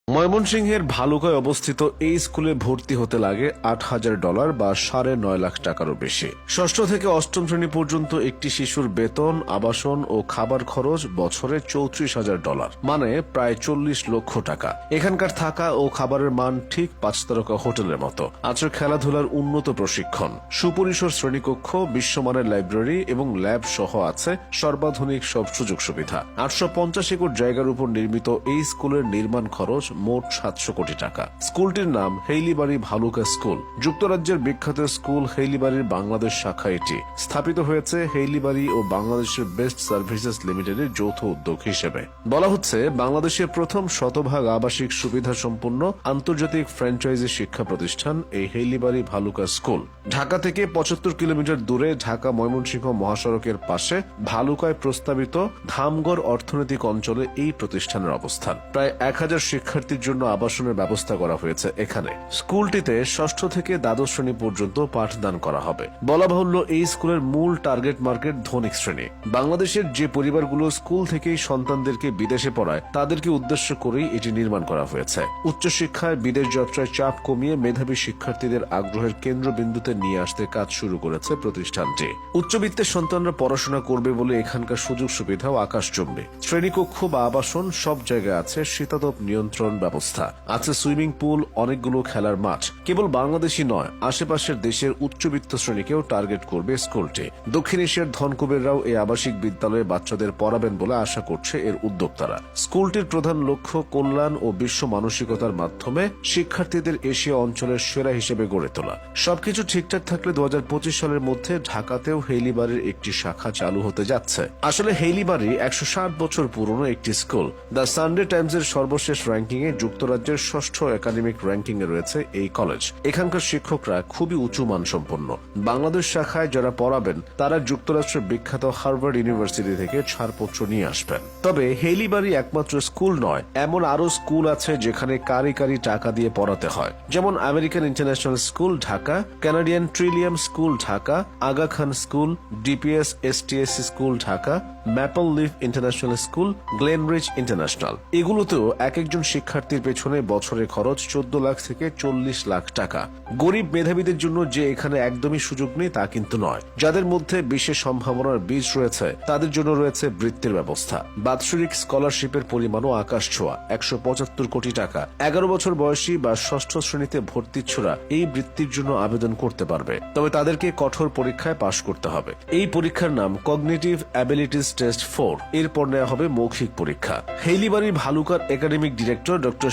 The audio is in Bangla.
ময়মনসিংহের ভালুকায় অবস্থিত এই স্কুলে ভর্তি হতে লাগে $8,000 বা $9.5 টাকারও বেশি। ষষ্ঠ থেকে অষ্টম শ্রেণী পর্যন্ত একটি শিশুর বেতন, আবাসন ও খাবার খরচ বছরে $34,000, মানে প্রায় 40 লক্ষ টাকা। এখানকার থাকা ও খাবারের মান ঠিক 5 তারকা হোটেলের মতো। আছে খেলাধুলার উন্নত প্রশিক্ষণ, সুপরিসর শ্রেণীকক্ষ, বিশ্বমানের লাইব্রেরি এবং ল্যাব সহ আছে সর্বাধুনিক সব সুযোগ সুবিধা। 850 একর জায়গার উপর নির্মিত এই স্কুলের নির্মাণ খরচ মোট 700 কোটি টাকা। স্কুলটির নাম হেইলিবাড়ি ভালুকা স্কুল। যুক্তরাজ্যের বিখ্যাত স্কুল হেইলিবাড়ির বাংলাদেশ শাখা এটি স্থাপিত হয়েছে হেইলিবাড়ি ও বাংলাদেশের বেস্ট সার্ভিসেস লিমিটেডের যৌথ উদ্যোগ হিসেবে। বলা হচ্ছে বাংলাদেশের প্রথম শতভাগ আবাসিক সুবিধা সম্পন্ন আন্তর্জাতিক ফ্র্যাঞ্চাইজি শিক্ষা প্রতিষ্ঠান এই হেইলিবাড়ি ভালুকা স্কুল। ঢাকা থেকে 75 কিলোমিটার দূরে ঢাকা ময়মনসিংহ মহাসড়কের পাশে ভালুকায় প্রস্তাবিত ধামগড় অর্থনৈতিক অঞ্চলে এই প্রতিষ্ঠানের অবস্থান। প্রায় 1000 শিক্ষার্থীর জন্য আবাসনের ব্যবস্থা করা হয়েছে এখানে। স্কুলটিতে ষষ্ঠ থেকে দ্বাদশ শ্রেণী পর্যন্ত পাঠদান করা হবে। বলা বাহুল্য এই স্কুলের মূল টার্গেট মার্কেট ধনিক শ্রেণী। বাংলাদেশের যে পরিবারগুলো স্কুল থেকেই সন্তানদেরকে বিদেশে পড়ায় তাদেরকে উদ্দেশ্য করেই এটি নির্মাণ করা হয়েছে। উচ্চশিক্ষায় বিদেশ যাত্রায় চাপ কমিয়ে মেধাবী শিক্ষার্থীদের আগ্রহের কেন্দ্রবিন্দুতে নিয়ে আসতে কাজ শুরু করেছে প্রতিষ্ঠানটি। উচ্চবিত্তের সন্তানরা পড়াশোনা করবে বলে এখানকার সুযোগ সুবিধাও আকাশচুম্বী। শ্রেণীকক্ষ বা আবাসন সব জায়গায় আছে শীতাতপ নিয়ন্ত্রণ ব্যবস্থা, আছে সুইমিং পুল, অনেকগুলো খেলার মাঠ। কেবল বাংলাদেশি নয়, আশেপাশের দেশের উচ্চবিত্ত শ্রেণীকেও টার্গেট করবে স্কুলটি। দক্ষিণ এশিয়ার ধনকুবেররাও এই আবাসিক বিদ্যালয়ে বাচ্চাদের পড়াবেন বলে আশা করছে এর উদ্যোক্তারা। স্কুলটির প্রধান লক্ষ্য কল্যাণ ও বিশ্ব মানসিকতার মাধ্যমে শিক্ষার্থীদের এশিয়া অঞ্চলের সেরা হিসেবে গড়ে তোলা। সবকিছু ঠিকঠাক থাকলে 2025 সালের মধ্যে ঢাকাতেও হেইলিবাড়ির একটি শাখা চালু হতে যাচ্ছে। আসলে হেইলিবাড়ি 160 বছর পুরনো একটি স্কুল। দ্য সানডে টাইমসের সর্বশেষ র্যাঙ্কিং এ যুক্তরাজ্যের ষষ্ঠ একাডেমিক র্যাঙ্কিং এ রয়েছে এই কলেজ। এখানকার শিক্ষকরা খুবই উঁচু মানসম্পন্ন। বাংলাদেশ শাখায় যারা পড়াবেন তারা যুক্তরাষ্ট্রের বিখ্যাত হার্ভার্ড ইউনিভার্সিটি থেকে ছাড়পত্র নিয়ে আসবেন। তবে হেইলিবাড়ি একমাত্র স্কুল নয়, এমন আরো স্কুল আছে যেখানে কারি কারি টাকা দিয়ে পড়াতে হয়। যেমন American international school Dhaka, Canadian trillium school Dhaka, Aga Khan school, DPS STSC school Dhaka, maple leaf international school, Glenrich international. এগুলোতেও এক একজন শিক্ষার্থীর পেছনে বছরে খরচ 14 লাখ থেকে 40 লাখ টাকা। গরিব মেধাবীদের জন্য যে এখানে একদমই সুযোগ নেই তা কিন্তু নয়। যাদের মধ্যে বিশেষ সম্ভাবনার বীজ রয়েছে তাদের জন্য রয়েছে বৃত্তির ব্যবস্থা। বাৎসরিক স্কলারশিপের পরিমাণও আকাশ ছোঁয়া, 175 কোটি টাকা। 11 বছর বয়সী বা ষষ্ঠ শ্রেণীতে ভর্তিচ্ছুরা এই বৃত্তির জন্য আবেদন করতে পারবে। তবে তাদেরকে কঠোর পরীক্ষায় পাশ করতে হবে। এই পরীক্ষার নাম কগনিটিভ অ্যাবিলিটিস টেস্ট 4। এরপর নেওয়া হবে মৌখিক পরীক্ষা। হেইলিবাড়ি ভালুকার একাডেমিক ডিরেক্টর ডক্টর